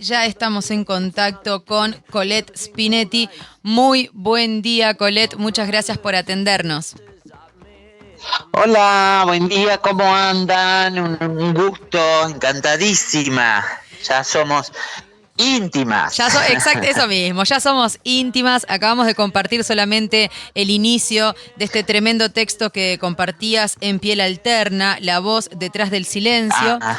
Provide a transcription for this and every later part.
Ya estamos en contacto con Colette Spinetti. Muy buen día, Colette. Muchas gracias por atendernos. Hola, buen día, ¿cómo andan? Un gusto, encantadísima. Ya somos íntimas. Exacto, eso mismo, ya somos íntimas, acabamos de compartir solamente el inicio de este tremendo texto que compartías en Piel Alterna, La voz detrás del silencio. Ah,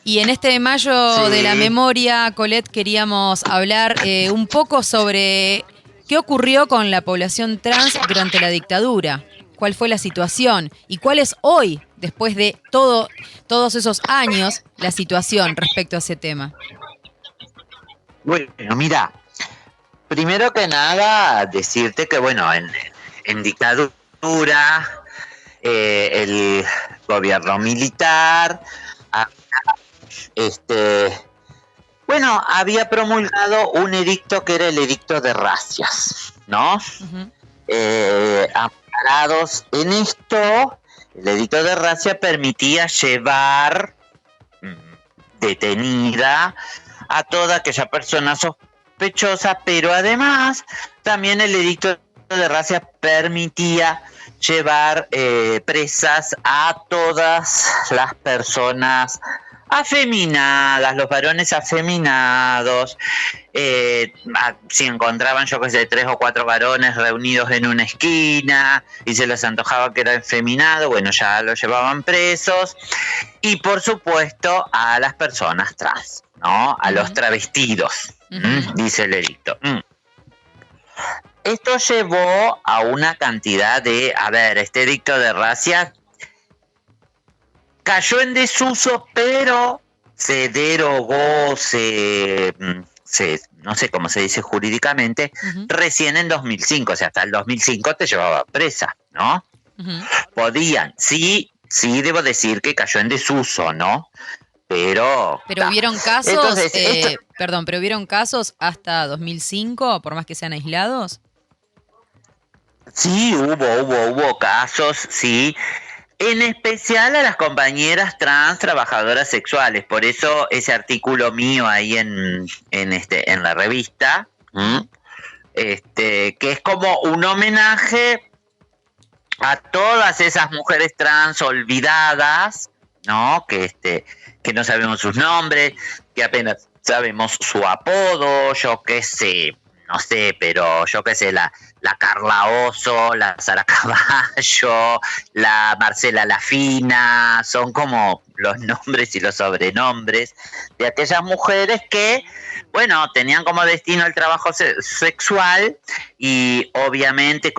Y en este mayo de la sí. memoria, Colette, queríamos hablar un poco sobre qué ocurrió con la población trans durante la dictadura, cuál fue la situación y cuál es hoy, después de todos esos años, la situación respecto a ese tema. Bueno, mira, primero que nada, decirte que, bueno, en dictadura, el gobierno militar, ah, este, bueno, había promulgado un edicto que era el edicto de racias, ¿no? Uh-huh. Amparados en esto, el edicto de racia permitía llevar detenida a toda aquella persona sospechosa, pero además también el edicto de racia permitía llevar presas a todas las personas afeminadas, los varones afeminados, si encontraban, yo que sé, 3 o 4 varones reunidos en una esquina y se les antojaba que era efeminado, bueno, ya lo llevaban presos. Y por supuesto a las personas trans, ¿no? A los travestidos, dice el edicto. Esto llevó a una cantidad de, este edicto de racia cayó en desuso, pero se derogó, no sé cómo se dice jurídicamente, recién en 2005, o sea, hasta el 2005 te llevaba presa, ¿no? Podían, sí, debo decir que cayó en desuso, ¿no? Pero hubieron casos, entonces, pero hubieron casos hasta 2005, por más que sean aislados. Sí, hubo casos, sí. En especial a las compañeras trans trabajadoras sexuales. Por eso ese artículo mío ahí en la revista, que es como un homenaje a todas esas mujeres trans olvidadas, ¿no? Que no sabemos sus nombres, que apenas sabemos su apodo, yo qué sé, no sé, pero yo qué sé, la Carla Oso, la Sara Caballo, la Marcela Lafina, son como los nombres y los sobrenombres de aquellas mujeres que, bueno, tenían como destino el trabajo sexual y obviamente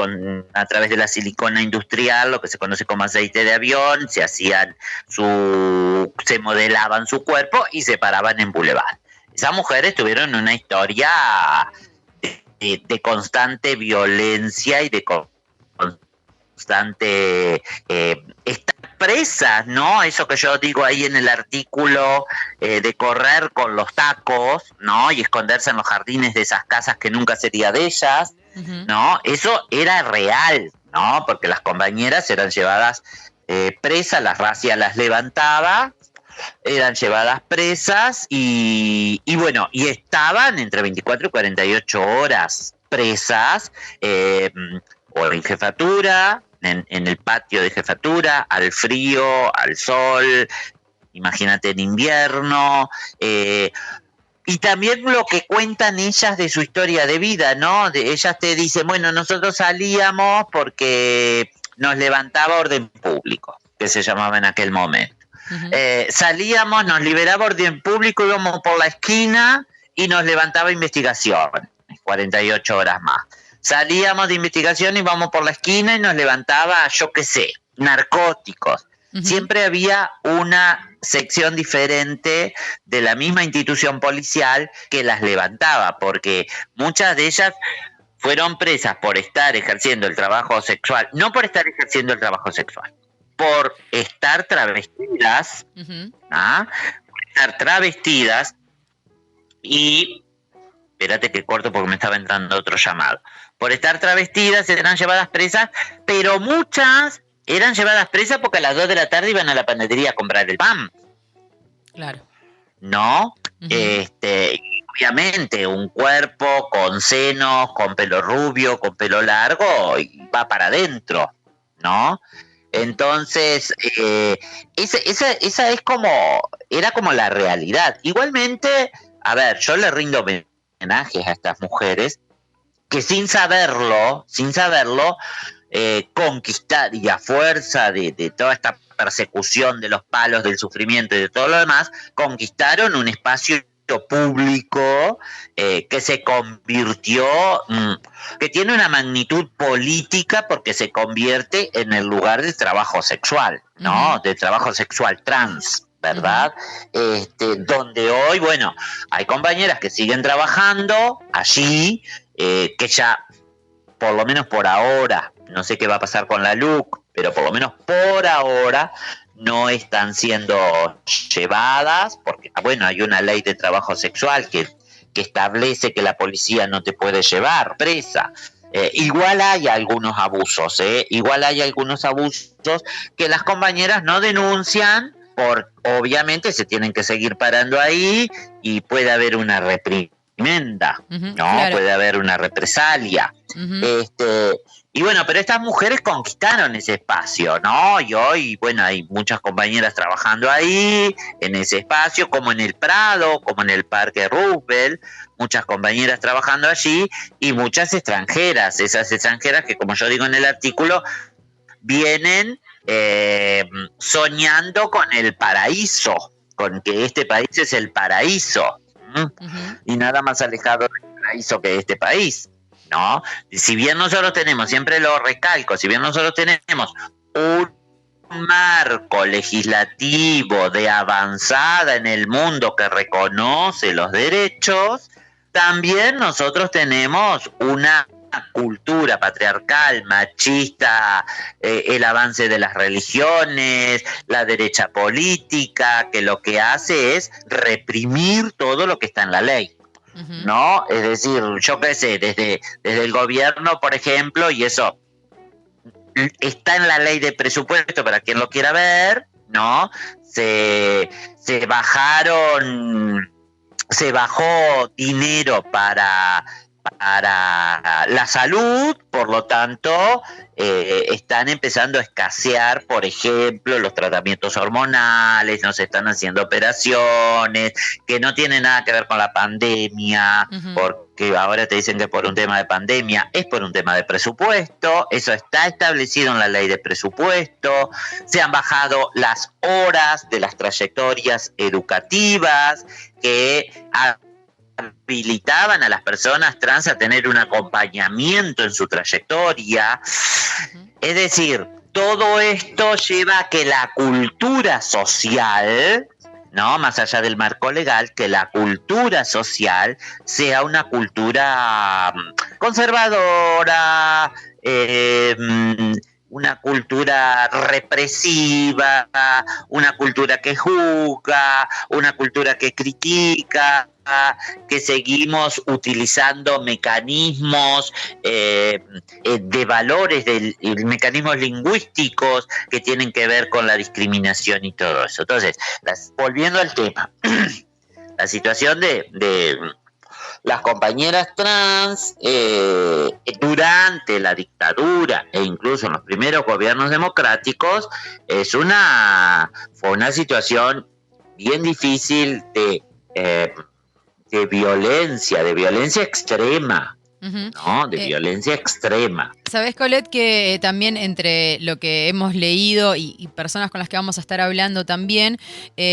a través de la silicona industrial, lo que se conoce como aceite de avión, se modelaban su cuerpo y se paraban en boulevard. Esas mujeres tuvieron una historia de constante violencia y de constante estar presas, ¿no? Eso que yo digo ahí en el artículo, de correr con los tacos, ¿no? Y esconderse en los jardines de esas casas que nunca sería de ellas, ¿no? Eso era real, ¿no? Porque las compañeras eran llevadas presas, las racias las levantaba, eran llevadas presas y bueno, y estaban entre 24 y 48 horas presas, o en jefatura, en el patio de jefatura, al frío, al sol, imagínate en invierno, y también lo que cuentan ellas de su historia de vida, ¿no? Ellas te dicen, bueno, nosotros salíamos porque nos levantaba orden público, que se llamaba en aquel momento. Salíamos, nos liberaba orden público, íbamos por la esquina y nos levantaba investigación, 48 horas más. Salíamos de investigación y íbamos por la esquina y nos levantaba, yo qué sé, narcóticos. Siempre había una sección diferente de la misma institución policial que las levantaba, porque muchas de ellas fueron presas por estar ejerciendo el trabajo sexual, no por estar ejerciendo el trabajo sexual, por estar travestidas, por estar travestidas y, espérate que corto porque me estaba entrando otro llamado, por estar travestidas eran llevadas presas, pero muchas eran llevadas presas porque a las 2 de la tarde iban a la panadería a comprar el pan. Claro. ¿No? obviamente un cuerpo con senos, con pelo rubio, con pelo largo, y va para adentro, ¿no? Entonces, esa es era como la realidad. Igualmente, a ver, yo le rindo homenajes a estas mujeres que sin saberlo, conquistar y a fuerza de toda esta persecución, de los palos, del sufrimiento y de todo lo demás, conquistaron un espacio público que se convirtió, que tiene una magnitud política porque se convierte en el lugar del trabajo sexual, ¿no? Del trabajo sexual trans, ¿verdad? Donde hoy, bueno, hay compañeras que siguen trabajando allí, que ya, por lo menos por ahora, no sé qué va a pasar con la LUC, pero por lo menos por ahora no están siendo llevadas, porque, bueno, hay una ley de trabajo sexual que establece que la policía no te puede llevar presa. Igual hay algunos abusos, que las compañeras no denuncian, obviamente se tienen que seguir parando ahí y puede haber una reprimenda, ¿no? Claro. Puede haber una represalia. Y bueno, pero estas mujeres conquistaron ese espacio, ¿no? Y hoy, bueno, hay muchas compañeras trabajando ahí, en ese espacio, como en el Prado, como en el Parque Roosevelt, muchas compañeras trabajando allí y muchas extranjeras, esas extranjeras que, como yo digo en el artículo, vienen soñando con el paraíso, con que este país es el paraíso, y nada más alejado del paraíso que este país, ¿no? Si bien nosotros tenemos, siempre lo recalco, si bien nosotros tenemos un marco legislativo de avanzada en el mundo que reconoce los derechos, también nosotros tenemos una cultura patriarcal, machista, el avance de las religiones, la derecha política, que lo que hace es reprimir todo lo que está en la ley, ¿no? Es decir, yo qué sé, desde el gobierno, por ejemplo, y eso está en la ley de presupuesto para quien lo quiera ver, ¿no? Se bajó dinero para la salud, por lo tanto, están empezando a escasear, por ejemplo, los tratamientos hormonales, no se están haciendo operaciones, que no tienen nada que ver con la pandemia, porque ahora te dicen que por un tema de pandemia, es por un tema de presupuesto, eso está establecido en la ley de presupuesto, se han bajado las horas de las trayectorias educativas que habilitaban a las personas trans a tener un acompañamiento en su trayectoria. Es decir, todo esto lleva a que la cultura social, ¿no? Más allá del marco legal, que la cultura social sea una cultura conservadora, una cultura represiva, una cultura que juzga, una cultura que critica, que seguimos utilizando mecanismos de valores, mecanismos lingüísticos que tienen que ver con la discriminación y todo eso. Entonces, volviendo al tema, la situación de las compañeras trans durante la dictadura e incluso en los primeros gobiernos democráticos fue una situación bien difícil de violencia extrema, ¿no? De violencia extrema. Sabés, Colette, que también entre lo que hemos leído y personas con las que vamos a estar hablando también,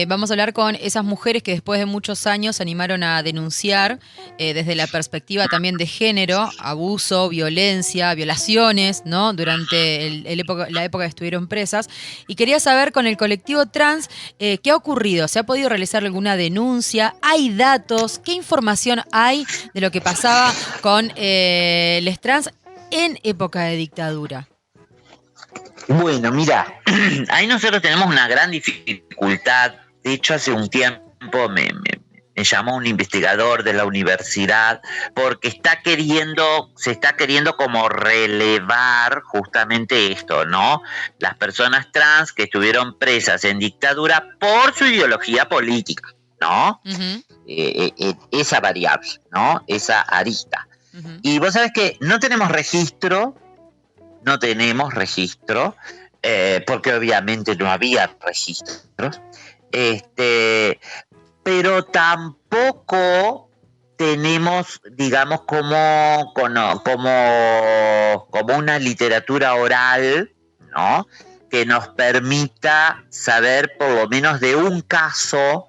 vamos a hablar con esas mujeres que después de muchos años se animaron a denunciar desde la perspectiva también de género, abuso, violencia, violaciones, ¿no? Durante la época que estuvieron presas. Y quería saber con el colectivo trans, ¿qué ha ocurrido? ¿Se ha podido realizar alguna denuncia? ¿Hay datos? ¿Qué información hay de lo que pasaba con les trans en época de dictadura? Bueno, mira, ahí nosotros tenemos una gran dificultad. De hecho, hace un tiempo me llamó un investigador de la universidad porque se está queriendo como relevar justamente esto, ¿no? Las personas trans que estuvieron presas en dictadura por su ideología política, ¿no? Ujú, Esa variable, ¿no? Esa arista. ujú. Y vos sabés que no tenemos registro, porque obviamente no había registros, pero tampoco tenemos, digamos, como una literatura oral, ¿no? Que nos permita saber por lo menos de un caso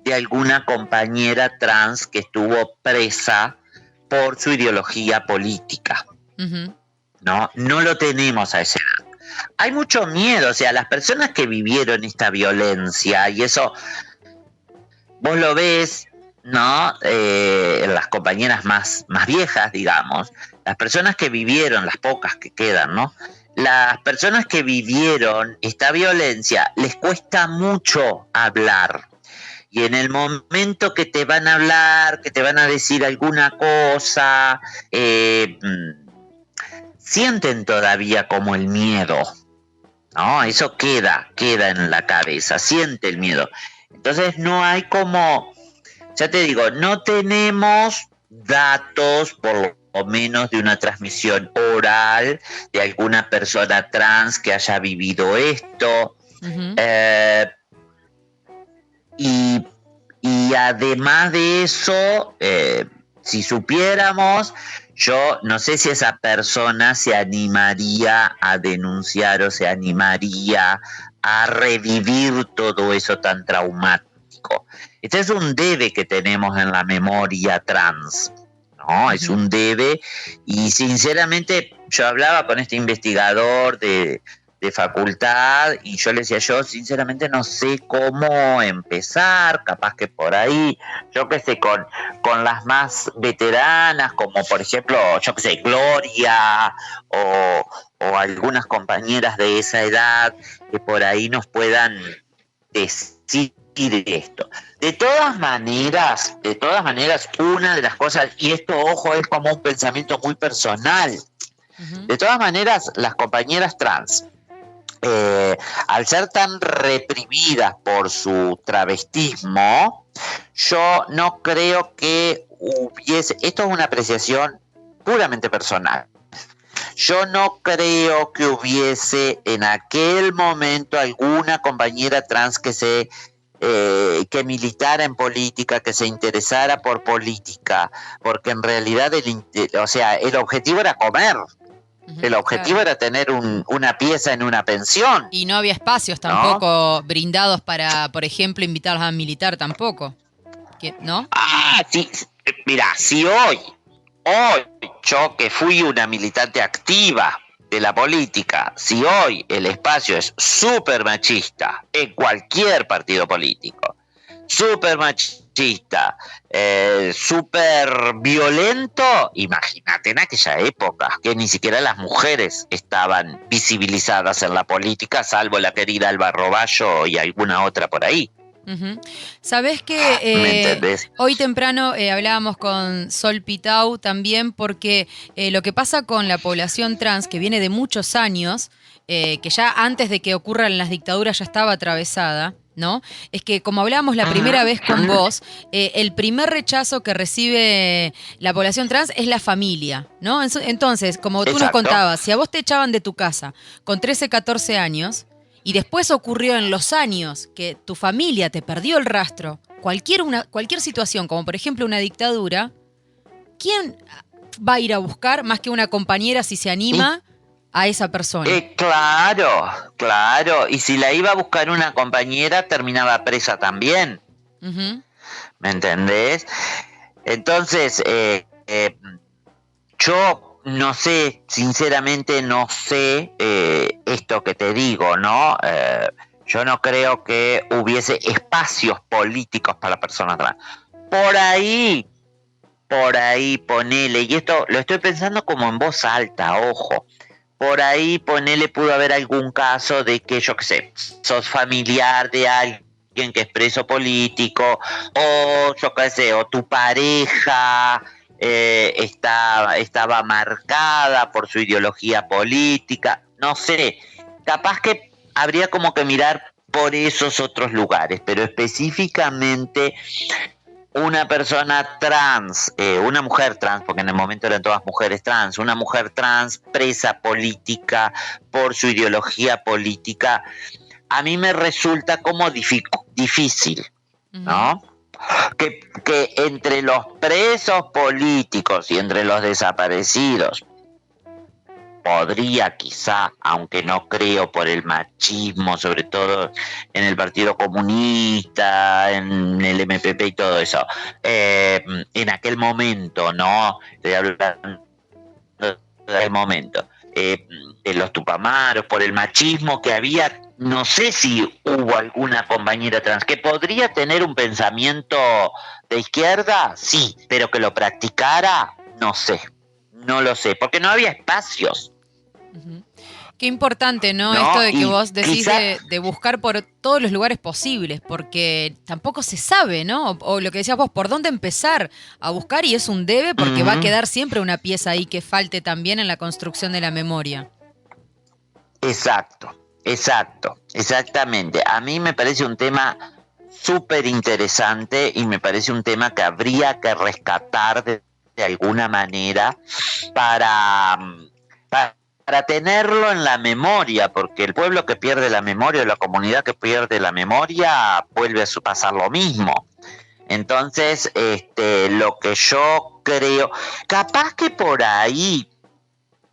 de alguna compañera trans que estuvo presa por su ideología política, Ujú. ¿no? No lo tenemos a ese. Hay mucho miedo, o sea, las personas que vivieron esta violencia, y eso vos lo ves, ¿no? En las compañeras más viejas, digamos, las personas que vivieron, las pocas que quedan, ¿no? Las personas que vivieron esta violencia les cuesta mucho hablar. Y en el momento que te van a hablar, que te van a decir alguna cosa, sienten todavía como el miedo, ¿no? Eso queda en la cabeza, siente el miedo. Entonces no hay como, ya te digo, no tenemos datos, por lo menos de una transmisión oral de alguna persona trans que haya vivido esto. Ujú. Eh, y, y además de eso, si supiéramos, yo no sé si esa persona se animaría a denunciar o se animaría a revivir todo eso tan traumático. Este es un debe que tenemos en la memoria trans, ¿no? Es Ujú. un debe, y sinceramente yo hablaba con este investigador de facultad y yo le decía, yo sinceramente no sé cómo empezar, capaz que por ahí, yo qué sé, con las más veteranas, como por ejemplo, yo qué sé, Gloria o algunas compañeras de esa edad que por ahí nos puedan decir esto. De todas maneras, una de las cosas, y esto, ojo, es como un pensamiento muy personal, Ujú. de todas maneras, las compañeras trans, al ser tan reprimidas por su travestismo, yo no creo que hubiese, esto es una apreciación puramente personal, yo no creo que hubiese en aquel momento alguna compañera trans que militara en política, que se interesara por política, porque en realidad el objetivo era comer. Ujú. El objetivo Claro. era tener una pieza en una pensión, Y no había espacios ¿no? tampoco brindados para, por ejemplo, invitarlos a militar tampoco. ¿No? Sí, mira, si hoy, yo que fui una militante activa de la política, si hoy el espacio es súper machista en cualquier partido político, súper machista, súper violento, imagínate en aquella época que ni siquiera las mujeres estaban visibilizadas en la política, salvo la querida Alba Roballo y alguna otra por ahí. Ujú. Sabés ¿Me que entendés? hoy temprano hablábamos con Sol Pitau también porque lo que pasa con la población trans, que viene de muchos años, que ya antes de que ocurran las dictaduras ya estaba atravesada, ¿no? Es que como hablábamos la primera vez con vos, el primer rechazo que recibe la población trans es la familia, ¿no? Entonces, como tú nos Exacto. contabas, si a vos te echaban de tu casa con 13, 14 años, y después ocurrió en los años que tu familia te perdió el rastro, cualquier situación, como por ejemplo una dictadura, ¿quién va a ir a buscar más que una compañera si se Y anima a esa persona? claro. Y si la iba a buscar una compañera, terminaba presa también. Ujú. ¿Me entendés? Entonces, yo no sé, sinceramente no sé esto que te digo, ¿no? Yo no creo que hubiese espacios políticos para personas trans. Por ahí, ponele, y esto lo estoy pensando como en voz alta, ojo. Por ahí, ponele, pudo haber algún caso de que, yo qué sé, sos familiar de alguien que es preso político, o yo qué sé, o tu pareja estaba marcada por su ideología política, no sé, capaz que habría como que mirar por esos otros lugares, pero específicamente una persona trans, una mujer trans, porque en el momento eran todas mujeres trans, una mujer trans presa política por su ideología política, a mí me resulta como difícil, ¿no? Que entre los presos políticos y entre los desaparecidos podría quizá, aunque no creo por el machismo, sobre todo en el Partido Comunista, en el MPP y todo eso, en aquel momento, ¿no? Estoy hablando del momento, de los Tupamaros, por el machismo que había, no sé si hubo alguna compañera trans que podría tener un pensamiento de izquierda, sí, pero que lo practicara, no sé. No lo sé, porque no había espacios. Qué importante, ¿no? Esto de que vos decís de buscar por todos los lugares posibles, porque tampoco se sabe, ¿no? O lo que decías vos, por dónde empezar a buscar, y es un debe porque va a quedar siempre una pieza ahí que falte también en la construcción de la memoria. Exactamente. A mí me parece un tema súper interesante y me parece un tema que habría que rescatar de alguna manera para tenerlo en la memoria, porque el pueblo que pierde la memoria o la comunidad que pierde la memoria vuelve a pasar lo mismo. Entonces, lo que yo creo, capaz que por ahí,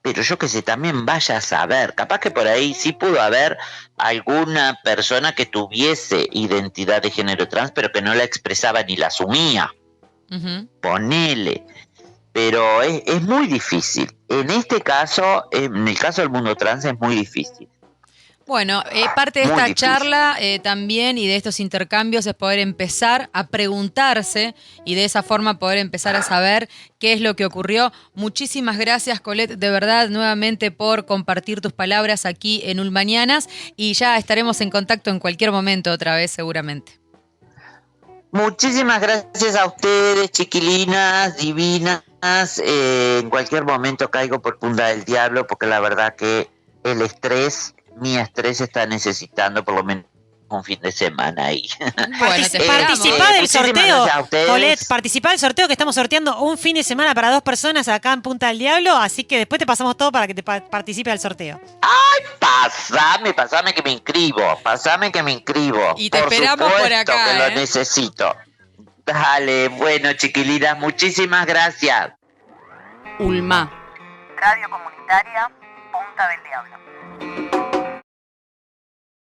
pero yo que sé, también vaya a saber, capaz que por ahí sí pudo haber alguna persona que tuviese identidad de género trans, pero que no la expresaba ni la asumía. Ponele. Pero es muy difícil. En este caso, en el caso del mundo trans, es muy difícil. Bueno, parte de esta charla también y de estos intercambios es poder empezar a preguntarse y de esa forma poder empezar a saber qué es lo que ocurrió. Muchísimas gracias, Colette, de verdad, nuevamente por compartir tus palabras aquí en Ulmañanas, y ya estaremos en contacto en cualquier momento otra vez, seguramente. Muchísimas gracias a ustedes, chiquilinas, divinas. En cualquier momento caigo por Punta del Diablo, porque la verdad que mi estrés está necesitando por lo menos un fin de semana ahí. Bueno, participá del sorteo, Colette, participá del sorteo que estamos sorteando un fin de semana para 2 personas acá en Punta del Diablo, así que después te pasamos todo para que te participe del sorteo. ¡Ay, pasame que me inscribo! Y te esperamos por acá, que lo necesito. Dale, bueno, chiquilinas, muchísimas gracias. Ulma. Radio Comunitaria Punta del Diablo.